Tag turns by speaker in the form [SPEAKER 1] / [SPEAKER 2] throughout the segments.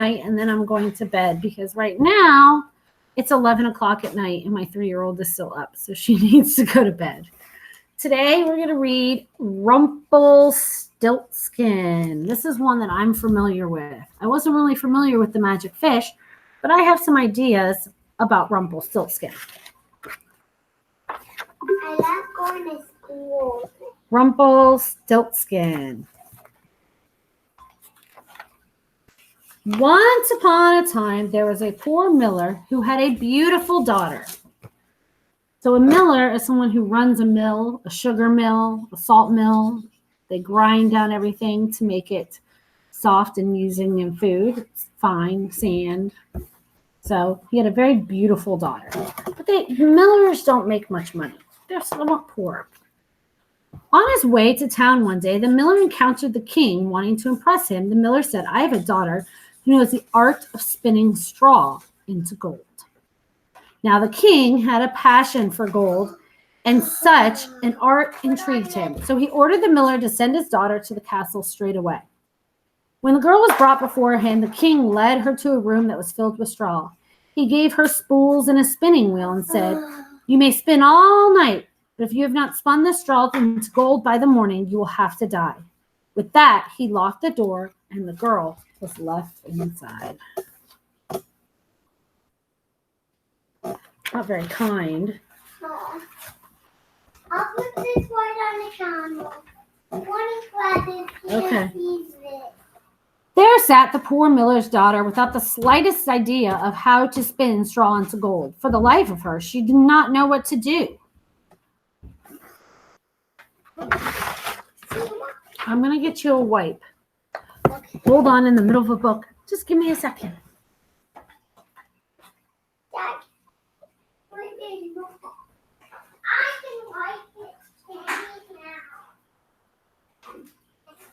[SPEAKER 1] and then I'm going to bed because right now it's 11 o'clock at night and my 3-year-old is still up, so she needs to go to bed. Today we're going to read Rumpelstiltskin. This is one that I'm familiar with. I wasn't really familiar with the magic fish, but I have some ideas about Rumpelstiltskin.
[SPEAKER 2] I love going to school.
[SPEAKER 1] Rumpelstiltskin. Once upon a time, there was a poor miller who had a beautiful daughter. So a miller is someone who runs a mill, a sugar mill, a salt mill. They grind down everything to make it soft and using in food, fine, sand. So he had a very beautiful daughter. But millers don't make much money. They're somewhat poor. On his way to town one day, the miller encountered the king. Wanting to impress him, the miller said, "I have a daughter who knows the art of spinning straw into gold." Now the king had a passion for gold, and such an art intrigued him. So he ordered the miller to send his daughter to the castle straight away. When the girl was brought before him, the king led her to a room that was filled with straw. He gave her spools and a spinning wheel and said, "You may spin all night, but if you have not spun this straw into gold by the morning, you will have to die." With that, he locked the door, and the girl was left inside. Not very kind.
[SPEAKER 2] I'll put this right on the counter.
[SPEAKER 1] Okay. There sat the poor miller's daughter without the slightest idea of how to spin straw into gold. For the life of her, she did not know what to do. I'm going to get you a wipe.
[SPEAKER 2] Okay.
[SPEAKER 1] Hold on in the middle of a book. Just give me a second.
[SPEAKER 2] Dad, where did you go? I can wipe it standing now. It's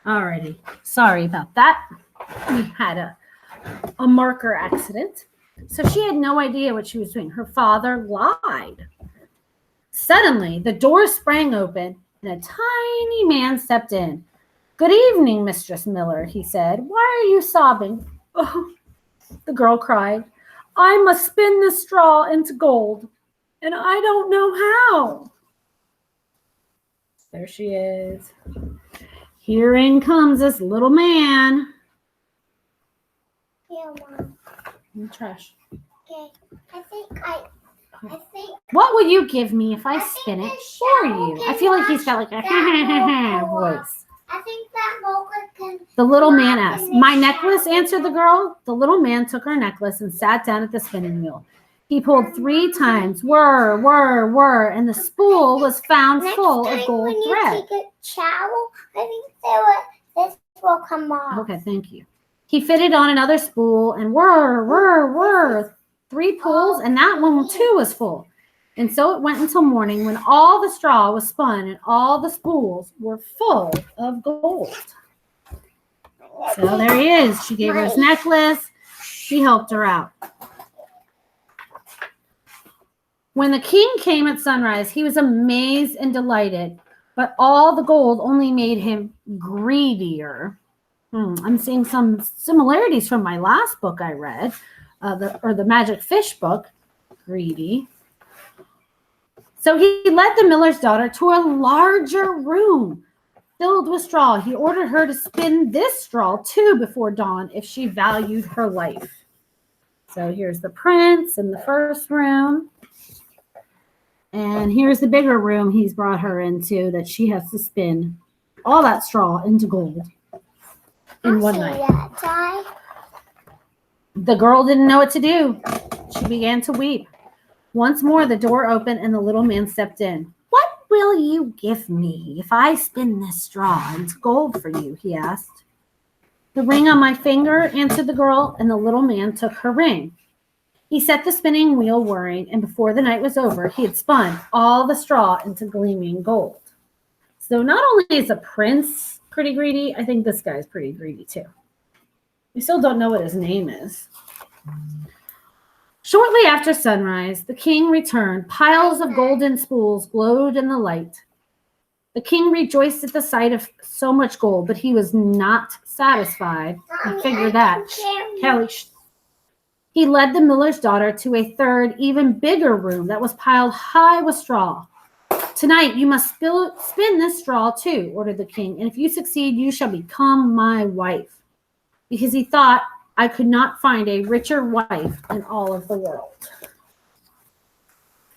[SPEAKER 2] all right.
[SPEAKER 1] Alrighty. Sorry about that. We had a marker accident. So she had no idea what she was doing. Her father lied. Suddenly, the door sprang open and a tiny man stepped in. "Good evening, Mistress Miller," he said. "Why are you sobbing?" "Oh," the girl cried, "I must spin this straw into gold, and I don't know how." There she is. Here in comes this little man.
[SPEAKER 2] Here, Mom.
[SPEAKER 1] In the trash.
[SPEAKER 2] Okay. I think.
[SPEAKER 1] What will you give me if I spin it for you? I feel like he's got like a voice.
[SPEAKER 2] I think that mocha can.
[SPEAKER 1] The little man asked. "My necklace," answered the girl. The little man took her necklace and sat down at the spinning wheel. He pulled 3 times, whir, whir, whir, and the spool was found full of gold
[SPEAKER 2] when
[SPEAKER 1] thread.
[SPEAKER 2] You take a shower, I think this will come off.
[SPEAKER 1] Okay, thank you. He fitted on another spool and whir, whir, whir. 3 pulls, and that one too was full. And so it went until morning when all the straw was spun and all the spools were full of gold. So there he is. She gave her his necklace. She helped her out. When the king came at sunrise, he was amazed and delighted, but all the gold only made him greedier. I'm seeing some similarities from my last book I read, the magic fish book, Greedy. So he led the miller's daughter to a larger room filled with straw. He ordered her to spin this straw too before dawn if she valued her life. So here's the prince in the first room. And here's the bigger room he's brought her into that she has to spin all that straw into gold in one night. The girl didn't know what to do. She began to weep. Once more, the door opened and the little man stepped in. "What will you give me if I spin this straw into gold for you?" he asked. "The ring on my finger," answered the girl, and the little man took her ring. He set the spinning wheel whirring, and before the night was over, he had spun all the straw into gleaming gold. So not only is the prince pretty greedy, I think this guy's pretty greedy too. We still don't know what his name is. Shortly after sunrise, the king returned. Piles of golden spools glowed in the light. The king rejoiced at the sight of so much gold, but he was not satisfied. I figured that. Kelly. He led the miller's daughter to a third, even bigger room that was piled high with straw. Tonight you must spin this straw too, ordered the king, and if you succeed, you shall become my wife. Because he thought, I could not find a richer wife in all of the world.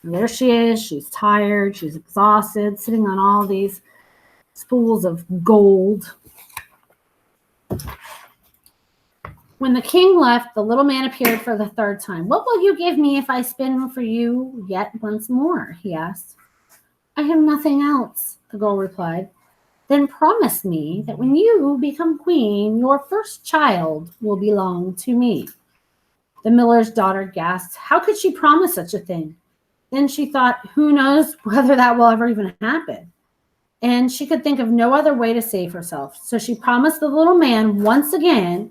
[SPEAKER 1] And there she is. She's tired. She's exhausted, sitting on all these spools of gold. When the king left, the little man appeared for the third time. What will you give me if I spin for you yet once more? He asked. I have nothing else, the girl replied. Then promise me that when you become queen, your first child will belong to me. The miller's daughter gasped. How could she promise such a thing? Then she thought, who knows whether that will ever even happen? And she could think of no other way to save herself. So she promised the little man once again,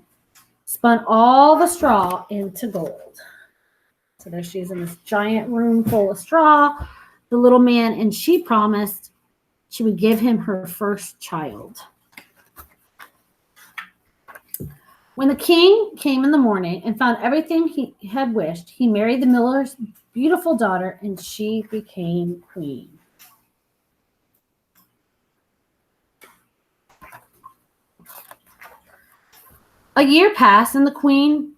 [SPEAKER 1] spun all the straw into gold. So there she is in this giant room full of straw, the little man, and she promised she would give him her first child. When the king came in the morning and found everything he had wished, he married the miller's beautiful daughter, and she became queen. A year passed, and the queen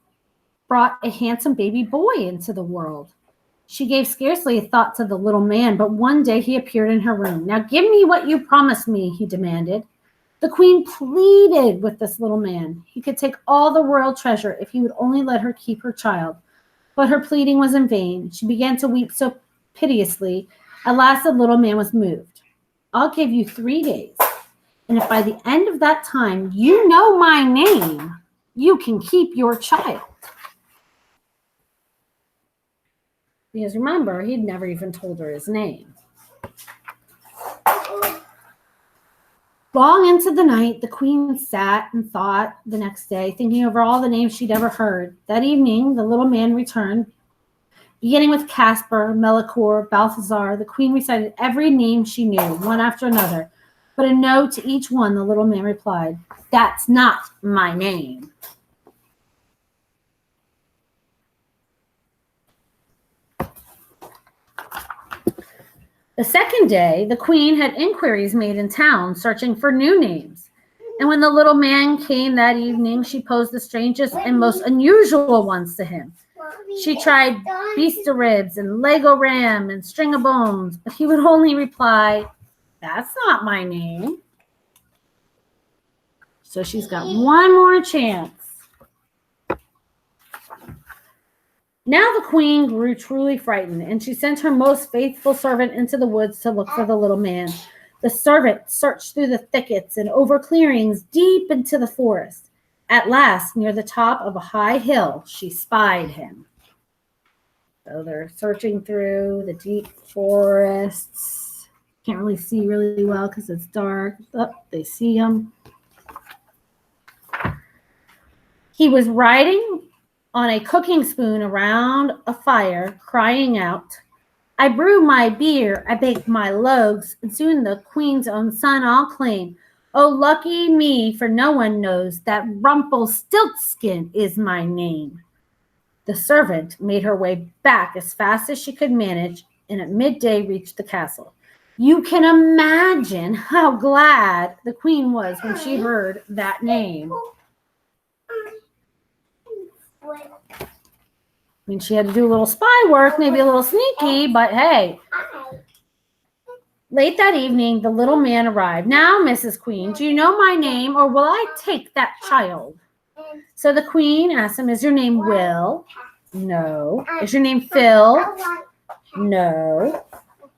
[SPEAKER 1] brought a handsome baby boy into the world. She gave scarcely a thought to the little man, but one day he appeared in her room. Now give me what you promised me, he demanded. The queen pleaded with this little man. He could take all the royal treasure if he would only let her keep her child. But her pleading was in vain. She began to weep so piteously. At last the little man was moved. I'll give you 3 days, and if by the end of that time you know my name, you can keep your child. Because remember, he'd never even told her his name. Long into the night, the queen sat and thought the next day, thinking over all the names she'd ever heard. That evening, the little man returned. Beginning with Caspar, Melicor, Balthazar, the queen recited every name she knew, one after another. But a no to each one, the little man replied, That's not my name. The second day, the queen had inquiries made in town, searching for new names. And when the little man came that evening, she posed the strangest and most unusual ones to him. She tried beast of ribs and Lego ram and string of bones, but he would only reply, That's not my name. So she's got one more chance. Now the queen grew truly frightened, and she sent her most faithful servant into the woods to look for the little man. The servant searched through the thickets and over clearings deep into the forest. At last, near the top of a high hill, she spied him. So they're searching through the deep forests. Can't really see really well because it's dark. Oh, they see him. He was riding on a cooking spoon around a fire, crying out, I brew my beer, I bake my loaves, and soon the queen's own son I'll claim. Oh, lucky me, for no one knows that Rumpelstiltskin is my name. The servant made her way back as fast as she could manage, and at midday reached the castle. You can imagine how glad the queen was when she heard that name. I mean, she had to do a little spy work, maybe a little sneaky, but hey. Late that evening, the little man arrived. Now, Mrs. Queen, do you know my name, or will I take that child? So the queen asked him, is your name Will? No. Is your name Phil? No.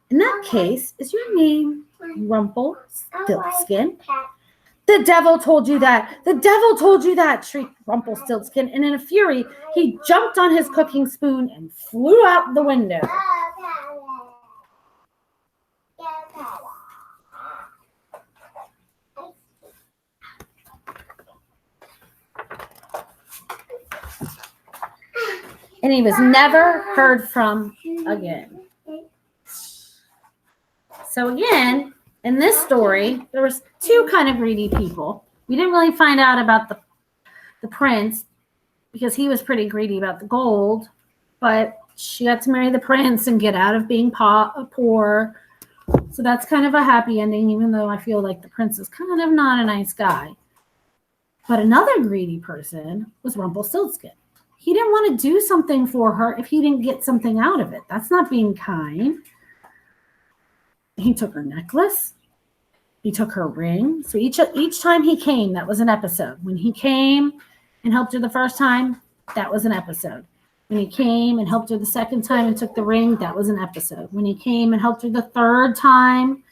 [SPEAKER 1] In that case, is your name Rumpelstiltskin? The devil told you that. The devil told you that, shrieked Rumpelstiltskin, and in a fury, he jumped on his cooking spoon and flew out the window. and he was never heard from again. So again, in this story, there was two kind of greedy people. We didn't really find out about the prince because he was pretty greedy about the gold, but she got to marry the prince and get out of being poor. So that's kind of a happy ending, even though I feel like the prince is kind of not a nice guy. But another greedy person was Rumpelstiltskin. He didn't want to do something for her if he didn't get something out of it. That's not being kind. He took her necklace. He took her ring. So each time he came, that was an episode. When he came and helped her the first time, that was an episode. When he came and helped her the second time and took the ring, that was an episode. When he came and helped her the third time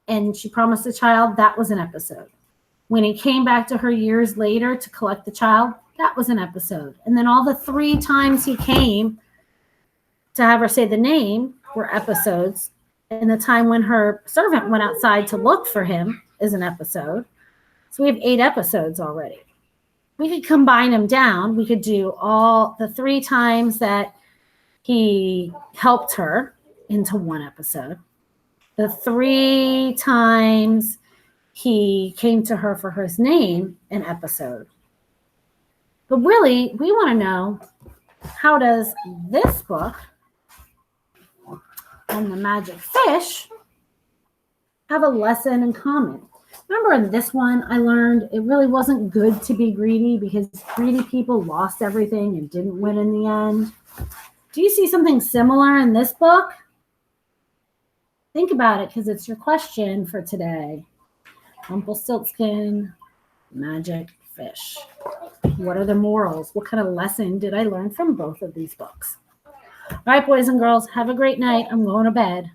[SPEAKER 1] and she promised a child, that was an episode. When he came back to her years later to collect the child, that was an episode. And then all the 3 times he came to have her say the name were episodes. And the time when her servant went outside to look for him is an episode. So we have 8 episodes already. We could combine them down. We could do all the 3 times that he helped her into one episode. The 3 times he came to her for his name, an episode. But really, we want to know, how does this book and the magic fish have a lesson in common? Remember in this one, I learned it really wasn't good to be greedy because greedy people lost everything and didn't win in the end. Do you see something similar in this book? Think about it because it's your question for today. Rumpelstiltskin, magic fish. What are the morals? What kind of lesson did I learn from both of these books? All right, boys and girls, have a great night. I'm going to bed.